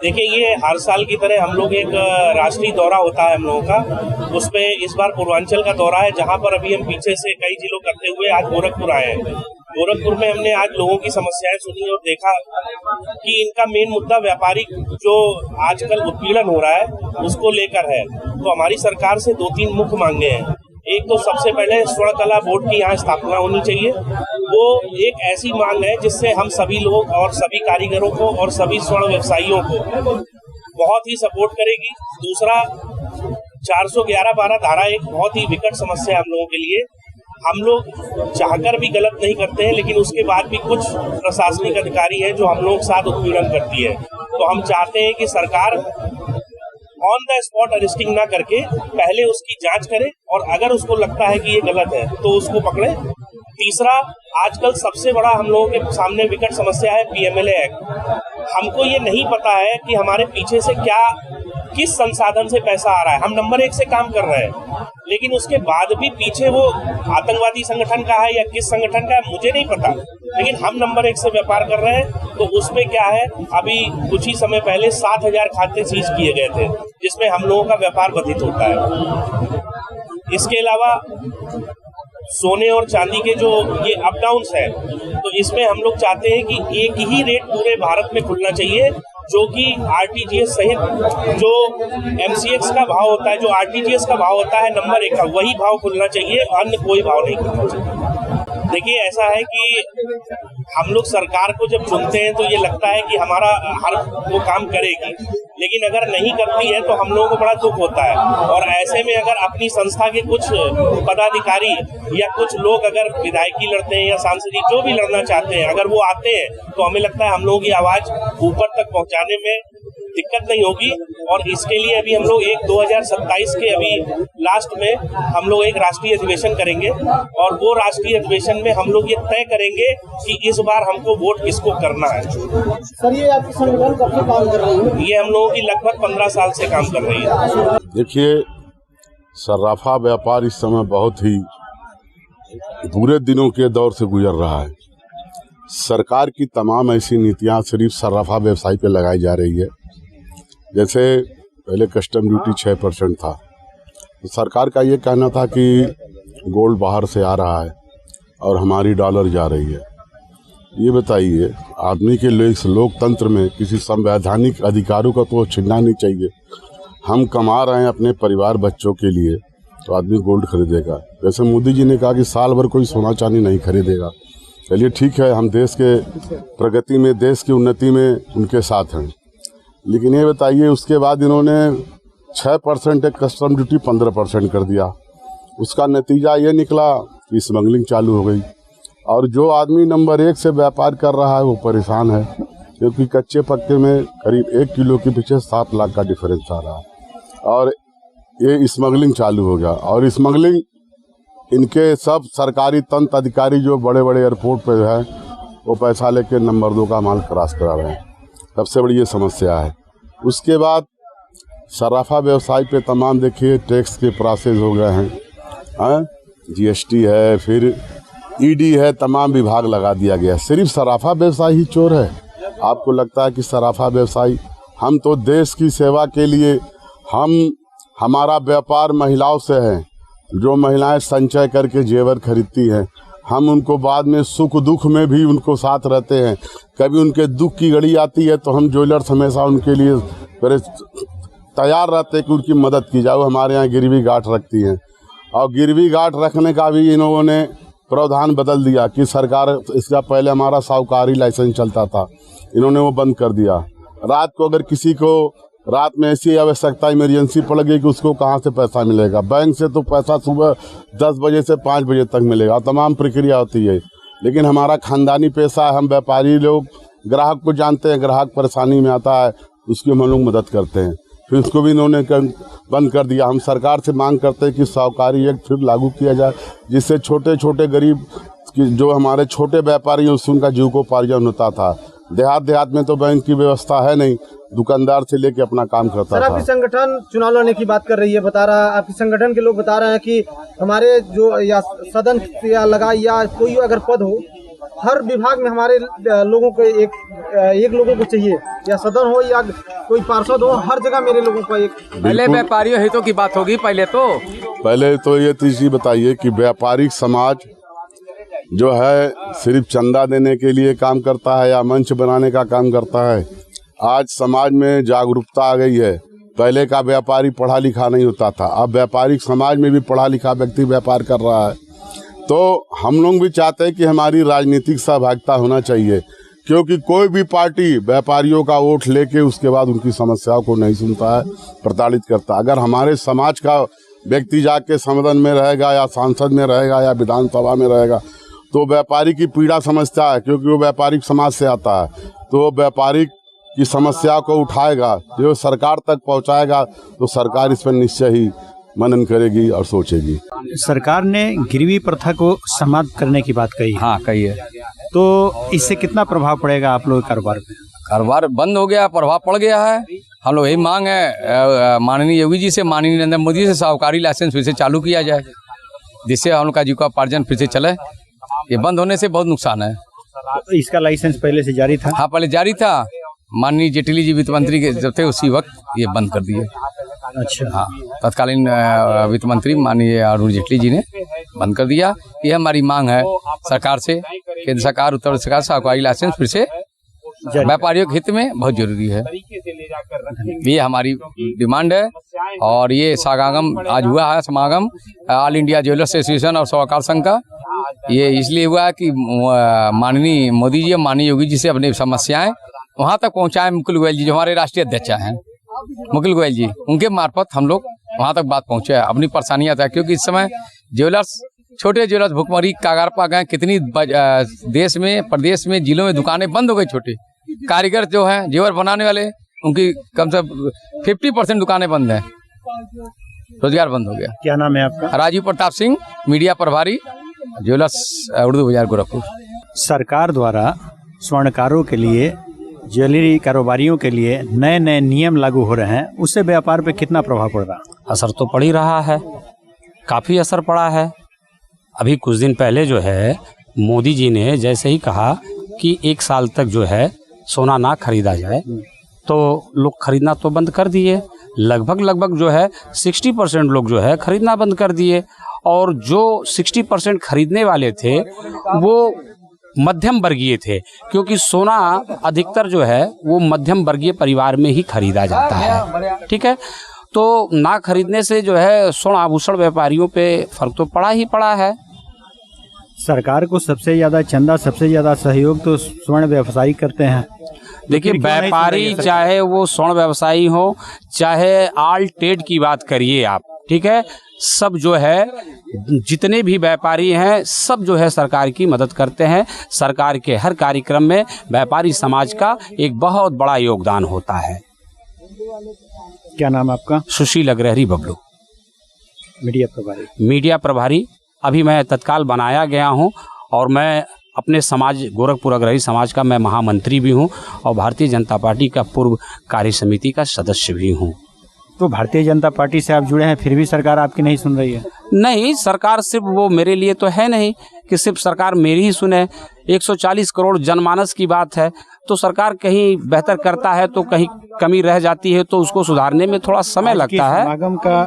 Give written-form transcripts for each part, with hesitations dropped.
देखिए, ये हर साल की तरह हम लोग एक राष्ट्रीय दौरा होता है हम लोगों का, उसमें इस बार पूर्वांचल का दौरा है, जहां पर अभी हम पीछे से कई जिलों करते हुए आज गोरखपुर आए हैं। गोरखपुर में हमने आज लोगों की समस्याएं सुनी और देखा कि इनका मेन मुद्दा व्यापारिक जो आजकल उत्पीड़न हो रहा है उसको लेकर है। तो हमारी सरकार से 2-3 मुख्य मांगे हैं। एक तो सबसे पहले स्वर्ण कला बोर्ड की यहाँ स्थापना होनी चाहिए। वो एक ऐसी मांग है जिससे हम सभी लोग और सभी कारीगरों को और सभी स्वर्ण व्यवसायियों को बहुत ही सपोर्ट करेगी। दूसरा, 411-12 धारा एक बहुत ही विकट समस्या है हम लोगों के लिए। हम लोग चाहकर भी गलत नहीं करते हैं, लेकिन उसके बाद भी कुछ प्रशासनिक अधिकारी हैं जो हम लोगों के साथ उत्पीड़न करती है। तो हम चाहते हैं कि सरकार ऑन द स्पॉट अरेस्टिंग ना करके पहले उसकी जांच करे और अगर उसको लगता है कि ये गलत है तो उसको पकड़े। तीसरा, आजकल सबसे बड़ा हम लोगों के सामने विकट समस्या है पीएमएलए एक्ट। हमको ये नहीं पता है कि हमारे पीछे से किस संसाधन से पैसा आ रहा है। हम नंबर 1 से काम कर रहे हैं, लेकिन उसके बाद भी पीछे वो आतंकवादी संगठन का है या किस संगठन का है मुझे नहीं पता, लेकिन हम नंबर 1 से व्यापार कर रहे हैं। तो उसमें क्या है, अभी कुछ ही समय पहले 7,000 खाते सीज किए गए थे, जिसमें हम लोगों का व्यापार बाधित होता है। इसके अलावा सोने और चांदी के जो ये अप डाउन्स है, तो इसमें हम लोग चाहते हैं कि एक ही रेट पूरे भारत में खुलना चाहिए, जो कि आरटीजीएस सहित जो एमसीएक्स का भाव होता है, जो आरटीजीएस का भाव होता है नंबर 1 का, वही भाव खुलना चाहिए, अन्य कोई भाव नहीं खुलना चाहिए। देखिए, ऐसा है कि हम लोग सरकार को जब चुनते हैं तो ये लगता है कि हमारा हर वो काम करेगी, लेकिन अगर नहीं करती है तो हम लोगों को बड़ा दुख होता है। और ऐसे में अगर अपनी संस्था के कुछ पदाधिकारी या कुछ लोग अगर विधायकी लड़ते हैं या सांसद जो भी लड़ना चाहते हैं, अगर वो आते हैं तो हमें लगता है हम लोगों की आवाज ऊपर तक पहुंचाने में दिक्कत नहीं होगी। और इसके लिए अभी हम लोग 2027 के अभी लास्ट में हम लोग एक राष्ट्रीय अधिवेशन करेंगे और वो राष्ट्रीय अधिवेशन में हम लोग ये तय करेंगे कि इस बार हमको वोट किसको करना है। सर, ये आपकी संगठन कब से काम कर रही है? ये हम लोगों की लगभग 15 साल से काम कर रही है। देखिए, सर्राफा व्यापार इस समय बहुत ही बुरे दिनों के दौर से गुजर रहा है। सरकार की तमाम ऐसी नीतियां सिर्फ सर्राफा व्यवसाय पे लगाई जा रही है। जैसे पहले कस्टम ड्यूटी 6% था, तो सरकार का ये कहना था कि गोल्ड बाहर से आ रहा है और हमारी डॉलर जा रही है। ये बताइए, आदमी के लोकतंत्र में किसी संवैधानिक अधिकारों का तो छीनना नहीं चाहिए। हम कमा रहे हैं अपने परिवार बच्चों के लिए, तो आदमी गोल्ड खरीदेगा। जैसे मोदी जी ने कहा कि साल भर कोई सोना चांदी नहीं खरीदेगा। चलिए ठीक है, हम देश के प्रगति में, देश की उन्नति में उनके साथ हैं, लेकिन ये बताइए उसके बाद इन्होंने 6% एक कस्टम ड्यूटी 15% कर दिया। उसका नतीजा ये निकला कि स्मगलिंग चालू हो गई और जो आदमी नंबर 1 से व्यापार कर रहा है वो परेशान है, क्योंकि कच्चे पक्के में करीब 1 किलो के पीछे 7 लाख का डिफरेंस आ रहा है और ये स्मगलिंग चालू हो गया। और स्मगलिंग इनके सब सरकारी तंत्र अधिकारी जो बड़े बड़े एयरपोर्ट पे है वो पैसा लेके नंबर 2 का माल क्रॉस करा रहे हैं। सबसे बड़ी ये समस्या है। उसके बाद सर्राफा व्यवसाय पे तमाम देखिए टैक्स के प्रोसेस हो गए हैं, जीएसटी है, फिर ईडी है, तमाम विभाग लगा दिया गया। सिर्फ सर्राफा व्यवसाय ही चोर है? आपको लगता है कि सर्राफा व्यवसायी? हम तो देश की सेवा के लिए, हमारा व्यापार महिलाओं से है। जो महिलाएं संचय करके जेवर खरीदती हैं, हम उनको बाद में सुख दुख में भी उनको साथ रहते हैं। कभी उनके दुख की घड़ी आती है तो हम ज्वेलर्स हमेशा उनके लिए तैयार रहते हैं कि उनकी मदद की जाए। हमारे यहाँ गिरवी गांठ रखती हैं और गिरवी गांठ रखने का भी इन्होंने ने प्रावधान बदल दिया कि सरकार, इसका पहले हमारा साहूकारी लाइसेंस चलता था, इन्होंने वो बंद कर दिया। रात को अगर किसी को रात में ऐसी आवश्यकता इमरजेंसी पड़ गई कि उसको कहाँ से पैसा मिलेगा? बैंक से तो पैसा सुबह 10 बजे से 5 बजे तक मिलेगा, तमाम प्रक्रिया होती है। लेकिन हमारा खानदानी पैसा है, हम व्यापारी लोग ग्राहक को जानते हैं, ग्राहक परेशानी में आता है उसकी हम लोग मदद करते हैं, फिर उसको भी इन्होंने बंद कर दिया। हम सरकार से मांग करते हैं कि साहूकारी एक्ट फिर लागू किया जाए, जिससे छोटे छोटे गरीब जो हमारे छोटे व्यापारी हैं उससे उनका जीविकोपार्जन होता था। देहात में तो बैंक की व्यवस्था है नहीं, दुकानदार से लेके अपना काम करता था। आपकी संगठन चुनाव लड़ने की बात कर रही है, बता रहा है आपकी संगठन के लोग बता रहे हैं कि हमारे जो या सदन या लगा या कोई अगर पद हो हर विभाग में हमारे लोगों को एक लोगों को चाहिए, या सदन हो या कोई पार्षद हो, हर जगह मेरे लोगों को एक। पहले व्यापारियों हितों की बात होगी। पहले तो ये चीज बताइए कि व्यापारिक समाज जो है सिर्फ चंदा देने के लिए काम करता है या मंच बनाने का काम करता है। आज समाज में जागरूकता आ गई है। पहले का व्यापारी पढ़ा लिखा नहीं होता था, अब व्यापारिक समाज में भी पढ़ा लिखा व्यक्ति व्यापार कर रहा है। तो हम लोग भी चाहते हैं कि हमारी राजनीतिक सहभागिता होना चाहिए, क्योंकि कोई भी पार्टी व्यापारियों का वोट लेके उसके बाद उनकी समस्याओं को नहीं सुनता है, प्रताड़ित करता। अगर हमारे समाज का व्यक्ति जाके सदन में रहेगा या सांसद में रहेगा या विधानसभा में रहेगा तो व्यापारी की पीड़ा समझता है, क्योंकि वो व्यापारिक समाज से आता है। तो व्यापारिक की समस्या को उठाएगा, जो सरकार तक पहुंचाएगा, तो सरकार इस पर निश्चय ही मनन करेगी और सोचेगी। सरकार ने गिरवी प्रथा को समाप्त करने की बात कही। हाँ, कही है। तो इससे कितना प्रभाव पड़ेगा आप लोगों के कारोबार पे? कारोबार बंद हो गया, प्रभाव पड़ गया है। हम लोग यही मांग है माननीय योगी जी से, माननीय नरेंद्र मोदी से, साहूकारी लाइसेंस फिर से चालू किया जाए, जिससे हम लोग का जीविकोपार्जन फिर से चले। ये बंद होने से बहुत नुकसान है। तो इसका लाइसेंस पहले से जारी था? हाँ, पहले जारी था। माननीय जेटली जी वित्त मंत्री के जब थे उसी वक्त ये बंद कर दिए। अच्छा। हाँ, तत्कालीन वित्त मंत्री माननीय अरुण जेटली जी ने बंद कर दिया। ये हमारी मांग है सरकार से, केंद्र सरकार, उत्तर प्रदेश सरकार साहूकारी लाइसेंस फिर से व्यापारियों के हित में बहुत जरूरी है। ये हमारी डिमांड है। और ये समागम आज हुआ है, समागम ऑल इंडिया ज्वेलर्स एसोसिएशन और साहूकार संघ का। ये इसलिए हुआ है कि माननीय मोदी जी, माननीय योगी जी से अपनी समस्याएं वहाँ तक पहुँचाएं। मुकुल गोयल जी जो हमारे राष्ट्रीय अध्यक्ष हैं, मुकुल गोयल जी, उनके मार्फत हम लोग वहाँ तक बात पहुँचे, अपनी परेशानियाँ था। क्योंकि इस समय ज्वेलर्स, छोटे ज्वेलर्स भुखमरी कागार पा गए। कितनी देश में, प्रदेश में, जिलों में दुकानें बंद हो गई। छोटे कारीगर जो हैं जेवर बनाने वाले, उनकी कम से कम 50% दुकानें बंद हैं, रोजगार बंद हो गया। क्या नाम है आपका? राजीव प्रताप सिंह, मीडिया प्रभारी, ज्वेलर्स उर्दू बाजार गोरखपुर। सरकार द्वारा स्वर्णकारों के लिए, ज्वेलरी कारोबारियों के लिए नए नए नियम लागू हो रहे हैं, उससे व्यापार पे कितना प्रभाव पड़ रहा? असर तो पड़ ही रहा है, काफ़ी असर पड़ा है। अभी कुछ दिन पहले जो है मोदी जी ने जैसे ही कहा कि 1 साल तक जो है सोना ना खरीदा जाए, तो लोग खरीदना तो बंद कर दिए। लगभग जो है 60% लोग जो है खरीदना बंद कर दिए। और जो 60% खरीदने वाले थे वो मध्यम वर्गीय थे, क्योंकि सोना अधिकतर जो है वो मध्यम वर्गीय परिवार में ही खरीदा जाता है। ठीक है, तो ना खरीदने से जो है स्वर्ण आभूषण व्यापारियों पे फर्क तो पड़ा ही पड़ा है। सरकार को सबसे ज़्यादा चंदा, सबसे ज़्यादा सहयोग तो स्वर्ण व्यवसायी करते हैं। देखिए, व्यापारी चाहे वो स्वर्ण व्यवसायी हो, चाहे ऑल ट्रेड की बात करिए आप, ठीक है, सब जो है जितने भी व्यापारी हैं सब जो है सरकार की मदद करते हैं। सरकार के हर कार्यक्रम में व्यापारी समाज का एक बहुत बड़ा योगदान होता है। क्या नाम आपका? सुशील अग्रहरी बबलू, मीडिया प्रभारी। मीडिया प्रभारी अभी मैं तत्काल बनाया गया हूं, और मैं अपने समाज गोरखपुर अग्रही समाज का मैं महामंत्री भी हूं और भारतीय जनता पार्टी का पूर्व कार्य समिति का सदस्य भी हूं। तो भारतीय जनता पार्टी से आप जुड़े हैं, फिर भी सरकार आपकी नहीं सुन रही है? नहीं, सरकार सिर्फ वो मेरे लिए तो है नहीं कि सिर्फ सरकार मेरी ही सुने। 140 करोड़ जनमानस की बात है, तो सरकार कहीं बेहतर करता है तो कहीं कमी रह जाती है, तो उसको सुधारने में थोड़ा समय लगता है। समागम का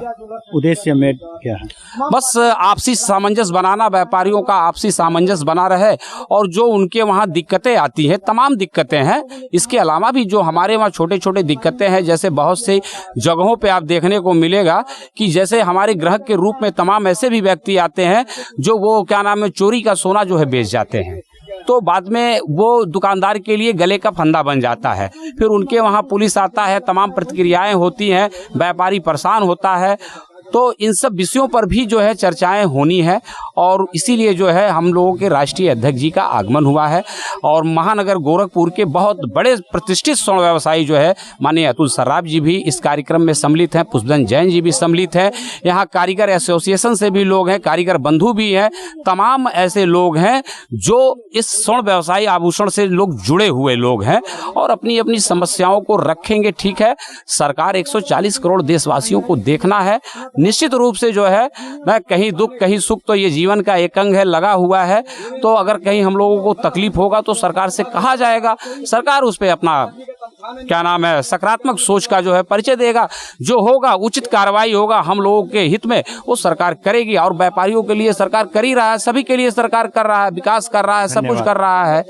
उद्देश्य में क्या है? बस आपसी सामंजस्य बनाना, व्यापारियों का आपसी सामंजस्य बना रहे, और जो उनके वहाँ दिक्कतें आती हैं, तमाम दिक्कतें हैं, इसके अलावा भी जो हमारे वहाँ छोटे छोटे दिक्कतें हैं, जैसे बहुत सी जगहों पे आप देखने को मिलेगा कि जैसे हमारे ग्राहक के रूप में तमाम ऐसे भी व्यक्ति आते हैं जो वो क्या नाम है चोरी का सोना जो है बेच जाते हैं, तो बाद में वो दुकानदार के लिए गले का फंदा बन जाता है। फिर उनके वहाँ पुलिस आता है, तमाम प्रतिक्रियाएं होती हैं, व्यापारी परेशान होता है। तो इन सब विषयों पर भी जो है चर्चाएं होनी है, और इसीलिए जो है हम लोगों के राष्ट्रीय अध्यक्ष जी का आगमन हुआ है। और महानगर गोरखपुर के बहुत बड़े प्रतिष्ठित स्वर्ण व्यवसायी जो है माननीय अतुल सर्राफ जी भी इस कार्यक्रम में सम्मिलित हैं, पुष्पधन जैन जी भी सम्मिलित हैं, यहाँ कारीगर एसोसिएशन से भी लोग हैं, कारीगर बंधु भी हैं, तमाम ऐसे लोग हैं जो इस स्वर्ण व्यवसायी आभूषण से लोग जुड़े हुए लोग हैं और अपनी अपनी समस्याओं को रखेंगे। ठीक है, सरकार 140 करोड़ देशवासियों को देखना है, निश्चित रूप से जो है ना, कहीं दुख कहीं सुख तो ये जीवन का एक अंग है, लगा हुआ है। तो अगर कहीं हम लोगों को तकलीफ होगा तो सरकार से कहा जाएगा, सरकार उस पर अपना क्या नाम है सकारात्मक सोच का जो है परिचय देगा। जो होगा उचित कार्रवाई होगा हम लोगों के हित में वो सरकार करेगी। और व्यापारियों के लिए सरकार कर ही रहा है, सभी के लिए सरकार कर रहा है, विकास कर रहा है, सब कुछ कर रहा है।